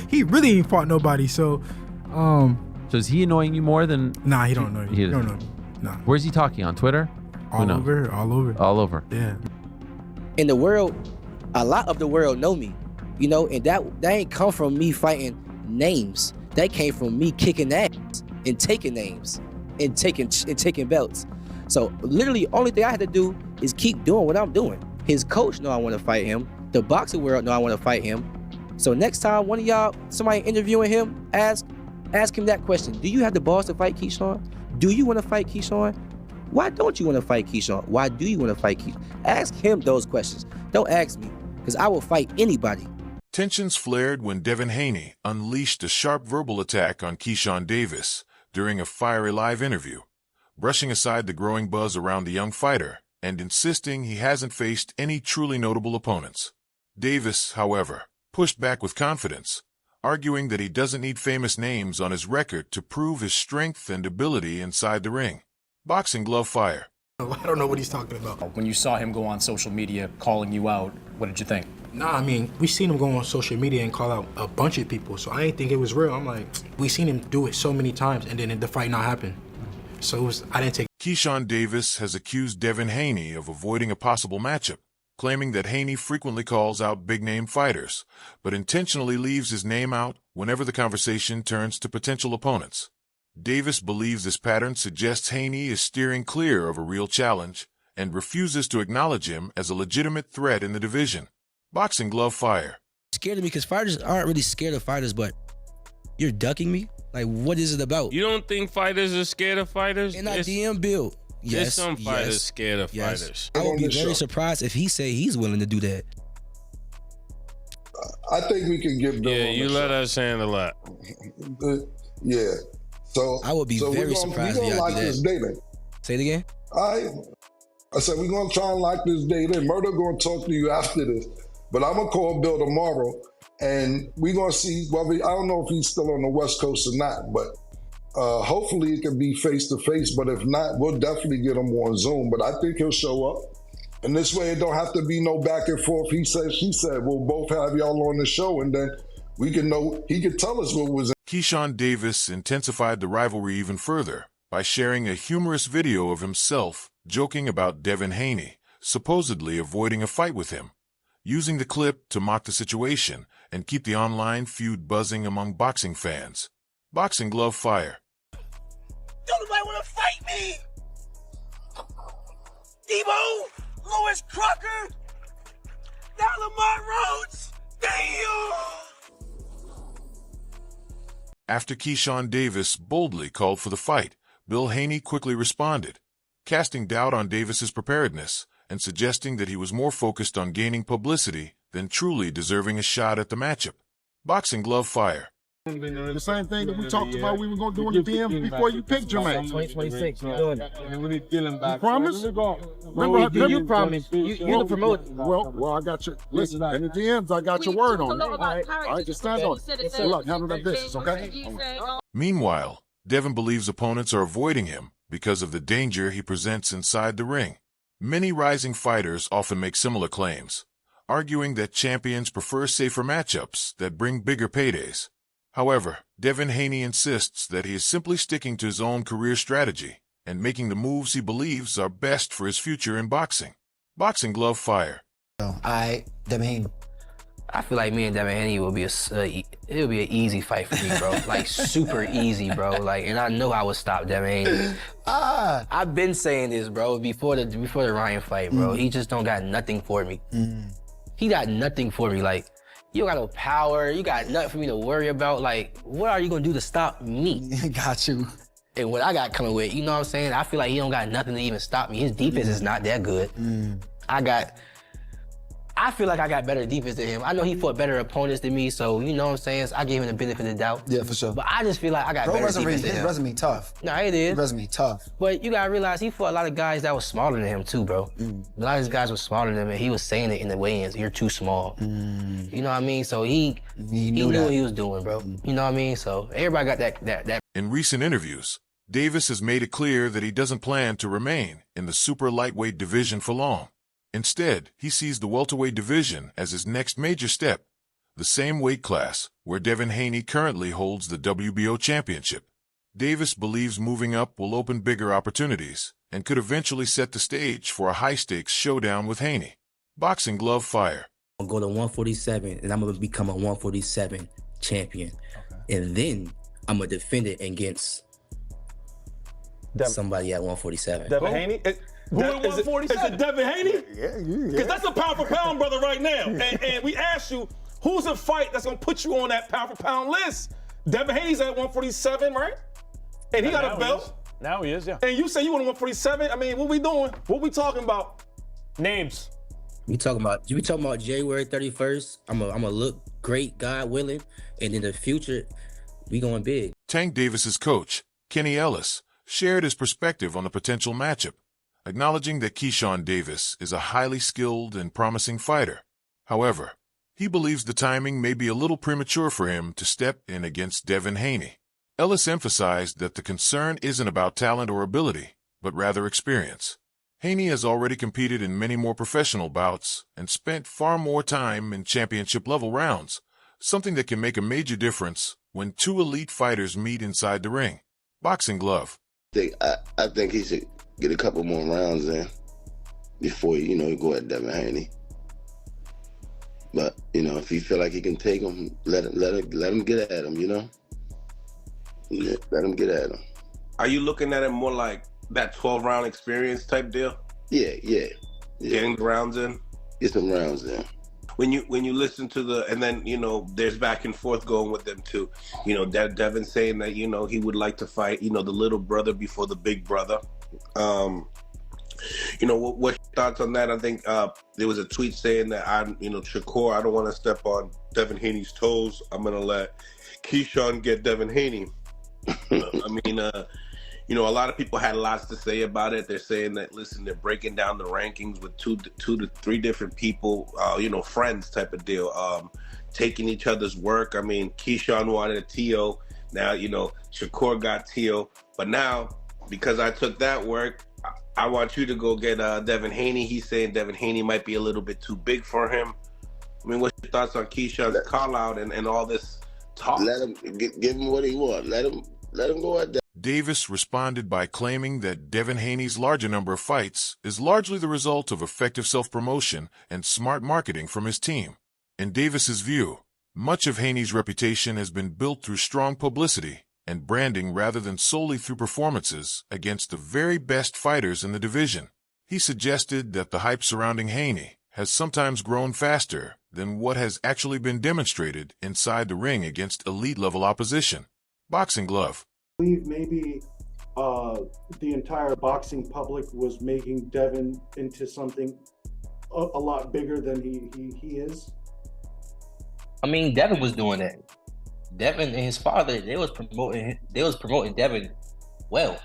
he really ain't fought nobody. So is he annoying you more than? Nah, he don't know you. He don't know. Nah. Where's he talking, on Twitter? All over. Yeah. In the world, a lot of the world know me, you know, and that ain't come from me fighting names. That came from me kicking ass and taking names and taking belts. So literally, only thing I had to do is keep doing what I'm doing. His coach know I want to fight him. The boxing world know I want to fight him. So next time one of y'all, somebody interviewing him, ask him that question. Do you have the balls to fight Keyshawn? Do you want to fight Keyshawn? Why don't you want to fight Keyshawn? Why do you want to fight Keyshawn? Ask him those questions. Don't ask me, because I will fight anybody. Tensions flared when Devin Haney unleashed a sharp verbal attack on Keyshawn Davis during a Fiery Live interview, brushing aside the growing buzz around the young fighter and insisting he hasn't faced any truly notable opponents. Davis, however, pushed back with confidence, arguing that he doesn't need famous names on his record to prove his strength and ability inside the ring. Boxing glove fire. I don't know what he's talking about. When you saw him go on social media calling you out, what did you think? Nah, I mean, we seen him go on social media and call out a bunch of people, so I didn't think it was real. I'm like, we seen him do it so many times, and then the fight not happen. So I didn't take. Keyshawn Davis has accused Devin Haney of avoiding a possible matchup, claiming that Haney frequently calls out big-name fighters, but intentionally leaves his name out whenever the conversation turns to potential opponents. Davis believes this pattern suggests Haney is steering clear of a real challenge and refuses to acknowledge him as a legitimate threat in the division. Boxing glove fire. Scared of me because fighters aren't really scared of fighters, but you're ducking me? Like, what is it about? You don't think fighters are scared of fighters? And I DM Bill. Yes, there's some fighters scared of fighters. I would be very surprised if he say he's willing to do that. I think we can get Bill on you let us handle that. Yeah. So I would be very surprised if y'all do that. Say it again. I said we're gonna try and lock this date in. Murder gonna talk to you after this, but I'm gonna call Bill tomorrow, and we're gonna see whether I don't know if he's still on the West Coast or not, but hopefully it can be face to face. But if not, we'll definitely get him on Zoom. But I think he'll show up, and this way it don't have to be no back and forth. He said, she said. We'll both have y'all on the show, and then we can know. He can tell us what was. Keyshawn Davis intensified the rivalry even further by sharing a humorous video of himself joking about Devin Haney supposedly avoiding a fight with him, using the clip to mock the situation and keep the online feud buzzing among boxing fans. Boxing glove fire. Don't nobody want to fight me! Debo, Lewis Crocker, now Lamar Rhodes, damn! After Keyshawn Davis boldly called for the fight, Bill Haney quickly responded, casting doubt on Davis's preparedness and suggesting that he was more focused on gaining publicity than truly deserving a shot at the matchup. Boxing glove fire. The same thing that we talked about we were going to do in the DM before you picked Jermaine. 2026, you're doing it. You promise? Remember, you promised. You're the promoter. Well, I got your, listen, in the DMs, I got your word on it. All right, just stand on it. Good luck, handle that business, okay? Meanwhile, Devin believes opponents are avoiding him because of the danger he presents inside the ring. Many rising fighters often make similar claims, arguing that champions prefer safer matchups that bring bigger paydays. However, Devin Haney insists that he is simply sticking to his own career strategy and making the moves he believes are best for his future in boxing. Boxing glove fire. Devin Haney. I feel like me and Devin Haney will be it'll be an easy fight for me, bro. Like super easy, bro. Like, and I know I would stop Devin Haney. I've been saying this, bro, before the Ryan fight, bro. He just don't got nothing for me. He got nothing for me. Like, you don't got no power. You got nothing for me to worry about. Like, what are you gonna do to stop me? Got you. And what I got coming with, you know what I'm saying? I feel like he don't got nothing to even stop me. His defense is not that good. I feel like I got better defense than him. I know he fought better opponents than me, so you know what I'm saying? So I gave him the benefit of the doubt. Yeah, for sure. But I just feel like I got better defense than him. His resume tough. Nah, it is. His resume tough. But you gotta realize he fought a lot of guys that was smaller than him too, bro. A lot of these guys were smaller than him, and he was saying it in the weigh-ins, you're too small. You know what I mean? So he knew what he was doing, bro. You know what I mean? So everybody got that. In recent interviews, Davis has made it clear that he doesn't plan to remain in the super lightweight division for long. Instead, he sees the welterweight division as his next major step, the same weight class where Devin Haney currently holds the WBO championship. Davis believes moving up will open bigger opportunities and could eventually set the stage for a high-stakes showdown with Haney. Boxing Glove Fire. I'm going to 147, and I'm going to become a 147 champion. Okay. And then I'm going to defend it against somebody at 147. Devin Haney? Who at 147? Is it Devin Haney? Yeah. Because that's a pound for pound brother right now. And we asked you, who's a fight that's going to put you on that pound for pound list? Devin Haney's at 147, right? And he got a belt. Now he is, yeah. And you say you want 147. I mean, what we doing? What we talking about? Names. We talking about January 31st. I'm gonna look great, God willing, and in the future, we going big. Tank Davis's coach, Kenny Ellis, shared his perspective on the potential matchup, acknowledging that Keyshawn Davis is a highly skilled and promising fighter. However, he believes the timing may be a little premature for him to step in against Devin Haney. Ellis emphasized that the concern isn't about talent or ability, but rather experience. Haney has already competed in many more professional bouts and spent far more time in championship-level rounds, something that can make a major difference when two elite fighters meet inside the ring. Boxing Glove. I think he should get a couple more rounds in before, he go at Devin Haney. But, if he feel like he can take him, let him get at him, Yeah, let him get at him. Are you looking at it more like that 12-round experience type deal? Yeah. Getting the rounds in? Get some rounds in. When you listen to and then, there's back and forth going with them too. Devin saying that, he would like to fight, the little brother before the big brother. What's your thoughts on that? I think there was a tweet saying that Shakur, I don't want to step on Devin Haney's toes. I'm going to let Keyshawn get Devin Haney. A lot of people had lots to say about it. They're saying that, listen, they're breaking down the rankings with two to three different people, friends type of deal, taking each other's work. Keyshawn wanted a T.O. Now, Shakur got T.O. But now, because I took that work, I want you to go get Devin Haney. He's saying Devin Haney might be a little bit too big for him. What's your thoughts on Keyshawn's call out and all this talk? Let him give him what he wants. Let him go at that. Davis responded by claiming that Devin Haney's larger number of fights is largely the result of effective self-promotion and smart marketing from his team. In Davis's view, much of Haney's reputation has been built through strong publicity and branding rather than solely through performances against the very best fighters in the division. He suggested that the hype surrounding Haney has sometimes grown faster than what has actually been demonstrated inside the ring against elite-level opposition. Boxing Glove. I believe maybe the entire boxing public was making Devin into something a lot bigger than he is. Devin was doing that. Devin and his father, they was promoting Devin well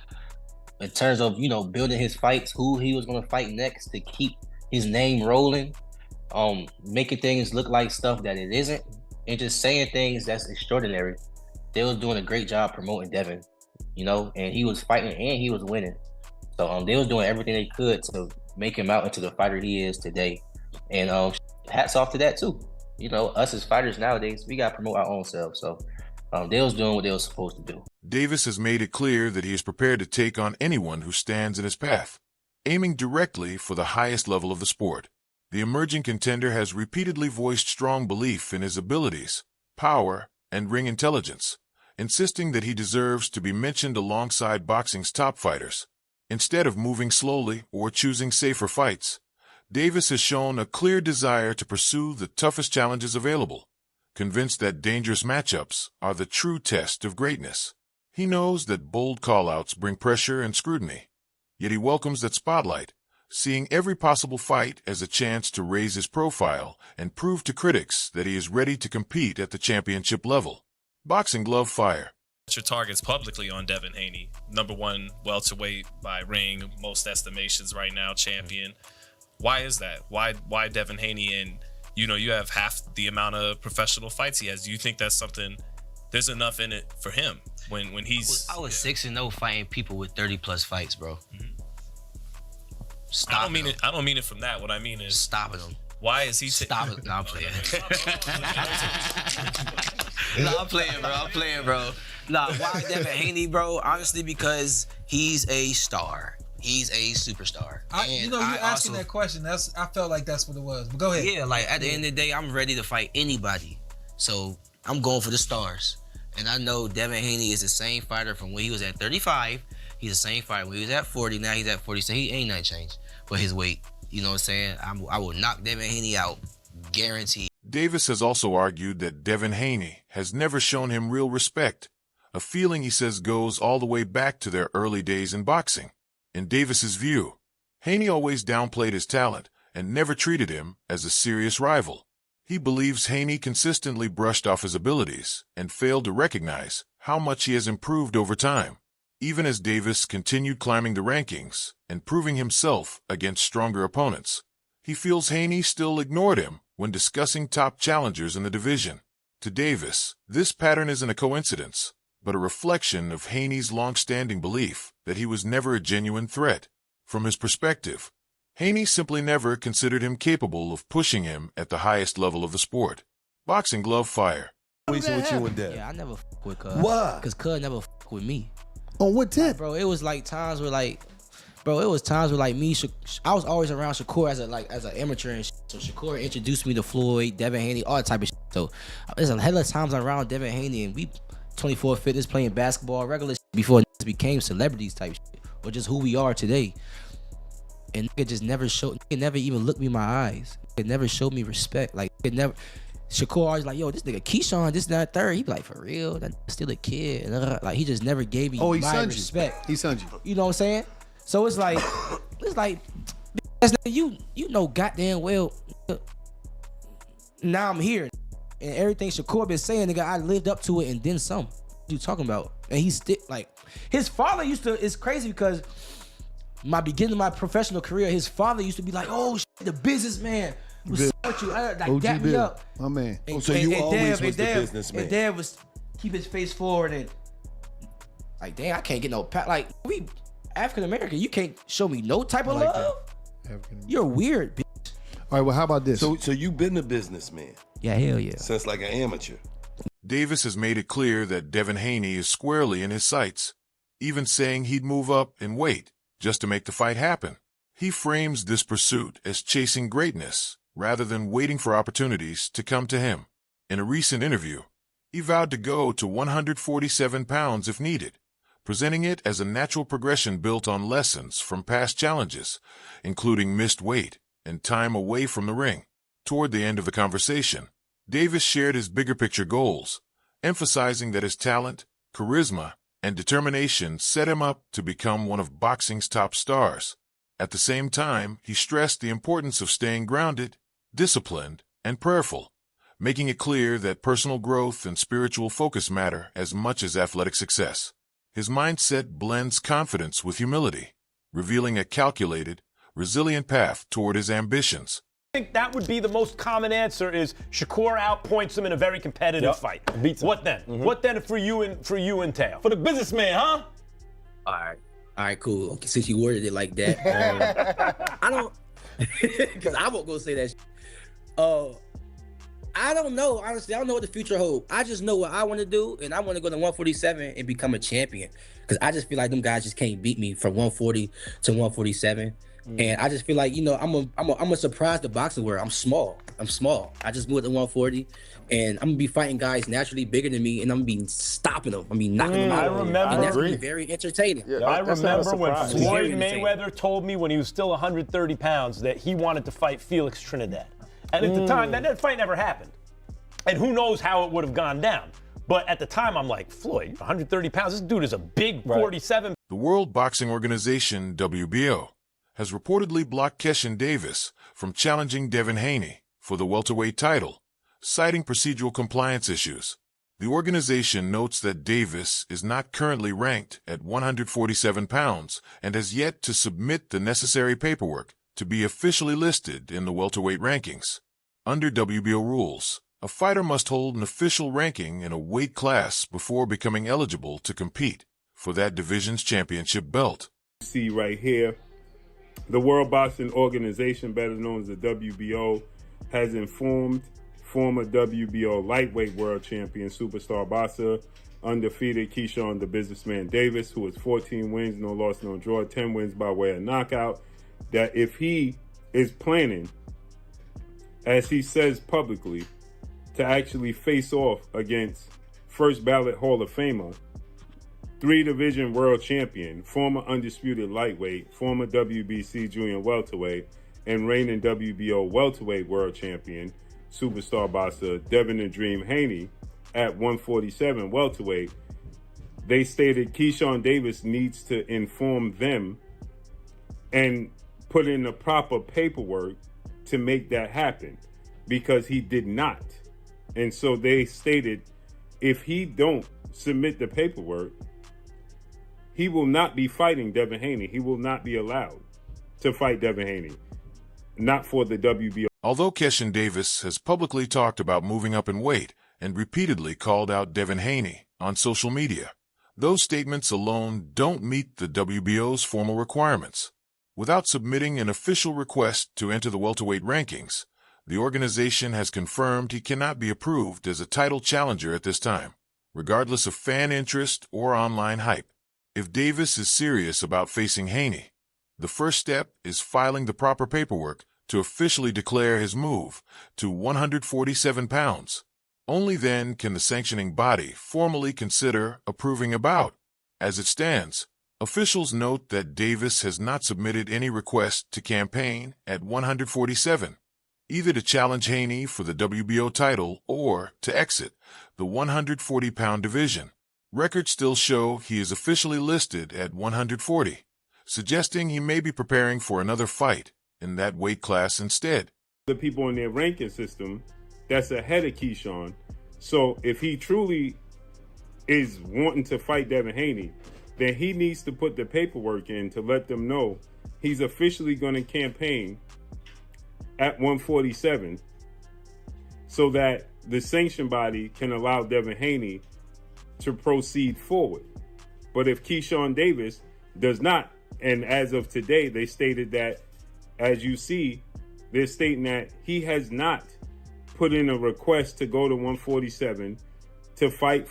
in terms of, building his fights, who he was going to fight next to keep his name rolling, making things look like stuff that it isn't, and just saying things that's extraordinary. They was doing a great job promoting Devin, and he was fighting and he was winning. So they was doing everything they could to make him out into the fighter he is today. And hats off to that too. Us as fighters nowadays, we got to promote our own selves. So they was doing what they was supposed to do. Davis has made it clear that he is prepared to take on anyone who stands in his path, aiming directly for the highest level of the sport. The emerging contender has repeatedly voiced strong belief in his abilities, power, and ring intelligence, insisting that he deserves to be mentioned alongside boxing's top fighters. Instead of moving slowly or choosing safer fights, Davis has shown a clear desire to pursue the toughest challenges available, convinced that dangerous matchups are the true test of greatness. He knows that bold callouts bring pressure and scrutiny, yet he welcomes that spotlight, seeing every possible fight as a chance to raise his profile and prove to critics that he is ready to compete at the championship level. Boxing Glove Fire. Your targets publicly on Devin Haney, #1 welterweight by ring, most estimations right now, champion. Why is that? Why Devin Haney? And you have half the amount of professional fights he has. Do you think that's something? There's enough in it for him when he's. I was 6-0 fighting people with 30+ fights, bro. I don't mean it from that. What I mean is stopping them. Why is he? Stop it! No, I'm playing. No, I'm playing, bro. Nah, why Devin Haney, bro? Honestly, because he's a star. He's a superstar. You asking that question. I felt like that's what it was. But go ahead. Yeah, like at the end of the day, I'm ready to fight anybody. So I'm going for the stars. And I know Devin Haney is the same fighter from when he was at 35. He's the same fighter when he was at 40. Now he's at 40. So he ain't nothing changed. But his weight, you know what I'm saying? I will knock Devin Haney out. Guaranteed. Davis has also argued that Devin Haney has never shown him real respect, a feeling he says goes all the way back to their early days in boxing. In Davis's view, Haney always downplayed his talent and never treated him as a serious rival. He believes Haney consistently brushed off his abilities and failed to recognize how much he has improved over time, even as Davis continued climbing the rankings and proving himself against stronger opponents. He feels Haney still ignored him when discussing top challengers in the division. To Davis, this pattern isn't a coincidence, but a reflection of Haney's long-standing belief that he was never a genuine threat. From his perspective, Haney simply never considered him capable of pushing him at the highest level of the sport. Boxing glove fire. With you and Dev. Yeah, I never fuck with Cuz. Why? Because Cuz never fuck with me. On what tip? Bro, it was like times where me, I was always around Shakur as an amateur and shit. So Shakur introduced me to Floyd, Devin Haney, all that type of shit. So there's a hell of times around Devin Haney and we 24 fitness playing basketball, regular shit before niggas became celebrities type shit. Or just who we are today. And nigga just never even looked me in my eyes. It never showed me respect. Like it never. Shakur always like, yo, this nigga Keyshawn, this and that third. He be like, for real, that nigga still a kid. And like he just never gave me my respect. He sunned you. You know what I'm saying? So it's like, you know goddamn well. Now I'm here, and everything Shakur been saying, nigga, I lived up to it and then some. What you talking about? And he still like, his father used to. It's crazy because my beginning of my professional career, his father used to be like, oh shit, the businessman. What's up with you? Like dap me up. My man. And, So you always was the Dev, businessman. And Dad was keep his face forward and like, damn, I can't get no like we African American. You can't show me no type of love. You're weird, bitch. All right, well, how about this? So you've been a businessman. Yeah, hell yeah. Since like an amateur. Davis has made it clear that Devin Haney is squarely in his sights, even saying he'd move up and wait just to make the fight happen. He frames this pursuit as chasing greatness rather than waiting for opportunities to come to him. In a recent interview, he vowed to go to 147 pounds if needed, presenting it as a natural progression built on lessons from past challenges, including missed weight and time away from the ring. Toward the end of the conversation, Davis shared his bigger picture goals, emphasizing that his talent, charisma, and determination set him up to become one of boxing's top stars. At the same time, he stressed the importance of staying grounded, disciplined, and prayerful, making it clear that personal growth and spiritual focus matter as much as athletic success. His mindset blends confidence with humility, revealing a calculated, resilient path toward his ambitions. I think that would be the most common answer is Shakur outpoints him in a very competitive fight. Beats him. What then? What then for you and Tao? For the businessman, huh? All right, cool. Okay, since you worded it like that, I don't, because I won't go say that. I don't know. Honestly, I don't know what the future holds. I just know what I want to do, and I want to go to 147 and become a champion. Because I just feel like them guys just can't beat me from 140 to 147. And I just feel like, you know, I'm a surprise the boxing world. I'm small. I just moved to 140, and I'm gonna be fighting guys naturally bigger than me, and I'm gonna be stopping them. Knocking them out. I remember. And that's gonna be very entertaining. Yeah, I remember when Floyd Mayweather told me when he was still 130 pounds that he wanted to fight Felix Trinidad. And at the time, that fight never happened. And who knows how it would have gone down. But at the time, I'm like, Floyd, 130 pounds, this dude is a big 47. The World Boxing Organization, WBO, has reportedly blocked Keyshawn Davis from challenging Devin Haney for the welterweight title, citing procedural compliance issues. The organization notes that Davis is not currently ranked at 147 pounds and has yet to submit the necessary paperwork to be officially listed in the welterweight rankings. Under WBO rules, a fighter must hold an official ranking in a weight class before becoming eligible to compete for that division's championship belt. See right here, the World Boxing Organization, better known as the WBO, has informed former WBO lightweight world champion superstar boxer, undefeated Keyshawn the Businessman Davis, who has 14 wins, no loss, no draw, 10 wins by way of knockout, that if he is planning, as he says publicly, to actually face off against first ballot Hall of Famer, 3-division world champion, former undisputed lightweight, former WBC junior welterweight, and reigning WBO welterweight world champion, superstar boxer Devin the Dream Haney at 147 welterweight, they stated Keyshawn Davis needs to inform them and put in the proper paperwork to make that happen, because he did not. And so they stated if he don't submit the paperwork, he will not be fighting Devin Haney. He will not be allowed to fight Devin Haney, not for the WBO. Although Keyshawn Davis has publicly talked about moving up in weight and repeatedly called out Devin Haney on social media, those statements alone don't meet the WBO's formal requirements. Without submitting an official request to enter the welterweight rankings, the organization has confirmed he cannot be approved as a title challenger at this time, regardless of fan interest or online hype. If Davis is serious about facing Haney, the first step is filing the proper paperwork to officially declare his move to 147 pounds. Only then can the sanctioning body formally consider approving a bout. As it stands, officials note that Davis has not submitted any request to campaign at 147, either to challenge Haney for the WBO title or to exit the 140-pound division. Records still show he is officially listed at 140, suggesting he may be preparing for another fight in that weight class instead. The people in their ranking system that's ahead of Keyshawn. So if he truly is wanting to fight Devin Haney, then he needs to put the paperwork in to let them know he's officially going to campaign at 147 so that the sanction body can allow Devin Haney to proceed forward. But if Keyshawn Davis does not, and as of today, they stated that, as you see, they're stating that he has not put in a request to go to 147 to fight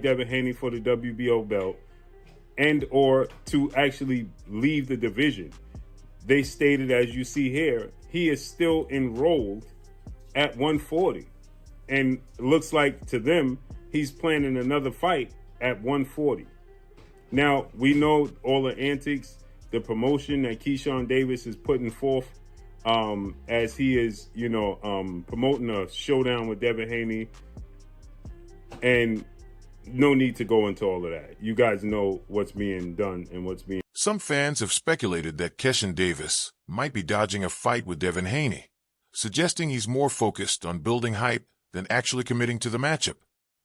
Devin Haney for the WBO belt and or to actually leave the division. They stated, as you see here, he is still enrolled at 140. And it looks like to them, he's planning another fight at 140. Now, we know all the antics, the promotion that Keyshawn Davis is putting forth as he is, promoting a showdown with Devin Haney. And no need to go into all of that. You guys know what's being done and what's being... Some fans have speculated that Keyshawn Davis might be dodging a fight with Devin Haney, suggesting he's more focused on building hype than actually committing to the matchup.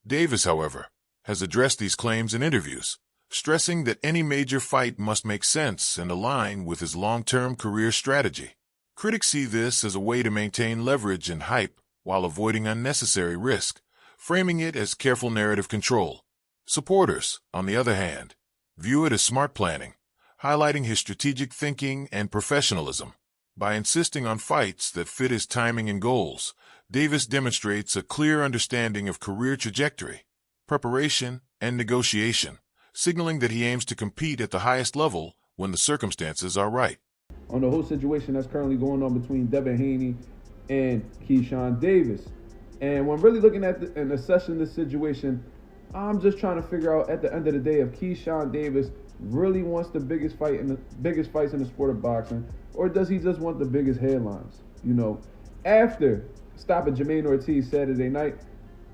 Davis, however, has addressed these claims in interviews, stressing that any major fight must make sense and align with his long-term career strategy. Critics see this as a way to maintain leverage and hype while avoiding unnecessary risk, framing it as careful narrative control. Supporters, on the other hand, view it as smart planning, highlighting his strategic thinking and professionalism. By insisting on fights that fit his timing and goals, Davis demonstrates a clear understanding of career trajectory, preparation, and negotiation, signaling that he aims to compete at the highest level when the circumstances are right. On the whole situation that's currently going on between Devin Haney and Keyshawn Davis. And when really looking at and assessing this situation, I'm just trying to figure out at the end of the day if Keyshawn Davis really wants the biggest fights in the sport of boxing, or does he just want the biggest headlines? After stopping Jermaine Ortiz Saturday night,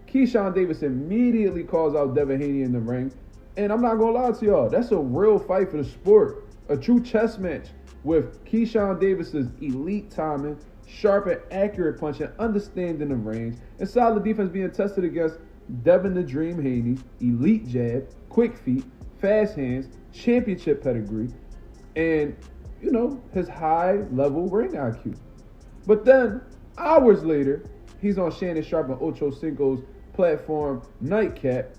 Keyshawn Davis immediately calls out Devin Haney in the ring. And I'm not gonna lie to y'all, that's a real fight for the sport. A true chess match with Keyshawn Davis's elite timing, sharp and accurate punching, understanding the range, and solid defense being tested against Devin the Dream Haney's elite jab, quick feet, fast hands, championship pedigree, and, his high-level ring IQ. But then, hours later, he's on Shannon Sharp and Ocho Cinco's platform Nightcap,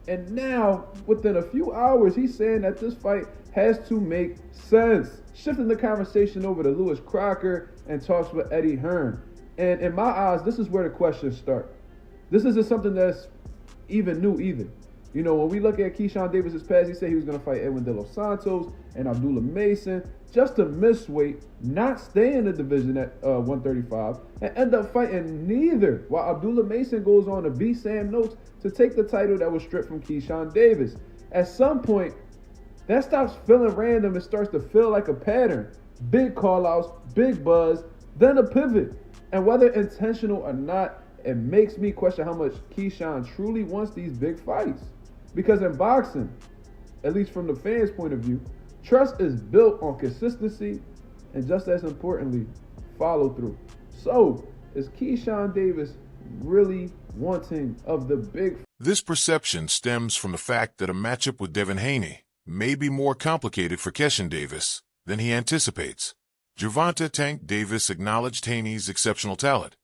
and now, within a few hours, he's saying that this fight has to make sense, shifting the conversation over to Lewis Crocker and talks with Eddie Hearn. And in my eyes, this is where the questions start. This isn't something that's even new either. You know, when we look at Keyshawn Davis's past, he said he was going to fight Edwin De Los Santos and Abdullah Mason just to miss weight, not stay in the division at 135, and end up fighting neither, while Abdullah Mason goes on to beat Sam Notes to take the title that was stripped from Keyshawn Davis. At some point, that stops feeling random and starts to feel like a pattern. Big call-outs, big buzz, then a pivot. And whether intentional or not, it makes me question how much Keyshawn truly wants these big fights. Because in boxing, at least from the fans' point of view, trust is built on consistency and, just as importantly, follow through. So, is Keyshawn Davis really wanting of the big? This perception stems from the fact that a matchup with Devin Haney may be more complicated for Keyshawn Davis than he anticipates. Gervonta Tank Davis acknowledged Haney's exceptional talent,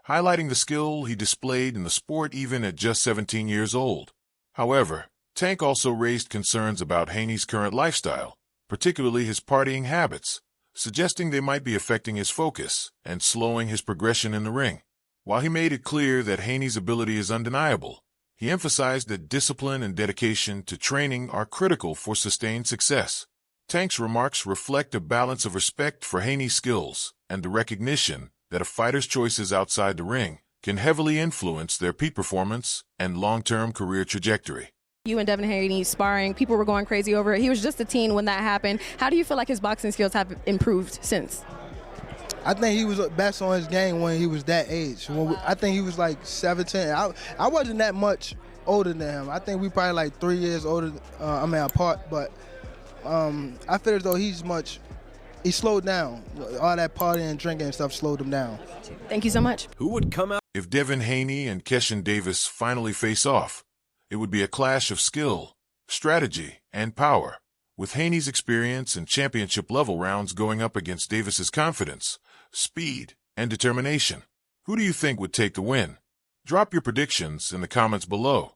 highlighting the skill he displayed in the sport even at just 17 years old. However, Tank also raised concerns about Haney's current lifestyle, particularly his partying habits, suggesting they might be affecting his focus and slowing his progression in the ring. While he made it clear that Haney's ability is undeniable, he emphasized that discipline and dedication to training are critical for sustained success. Tank's remarks reflect a balance of respect for Haney's skills and the recognition that a fighter's choices outside the ring can heavily influence their peak performance and long-term career trajectory. You and Devin Haney sparring, people were going crazy over it. He was just a teen when that happened. How do you feel like his boxing skills have improved since? I think he was best on his game when he was that age. I think he was like 17. I wasn't that much older than him. I think we probably like 3 years older, apart. But I feel as though he slowed down. All that partying and drinking and stuff slowed him down. Thank you so much. Who would come out? If Devin Haney and Keyshawn Davis finally face off, it would be a clash of skill, strategy, and power, with Haney's experience and championship-level rounds going up against Davis's confidence, speed, and determination. Who do you think would take the win? Drop your predictions in the comments below.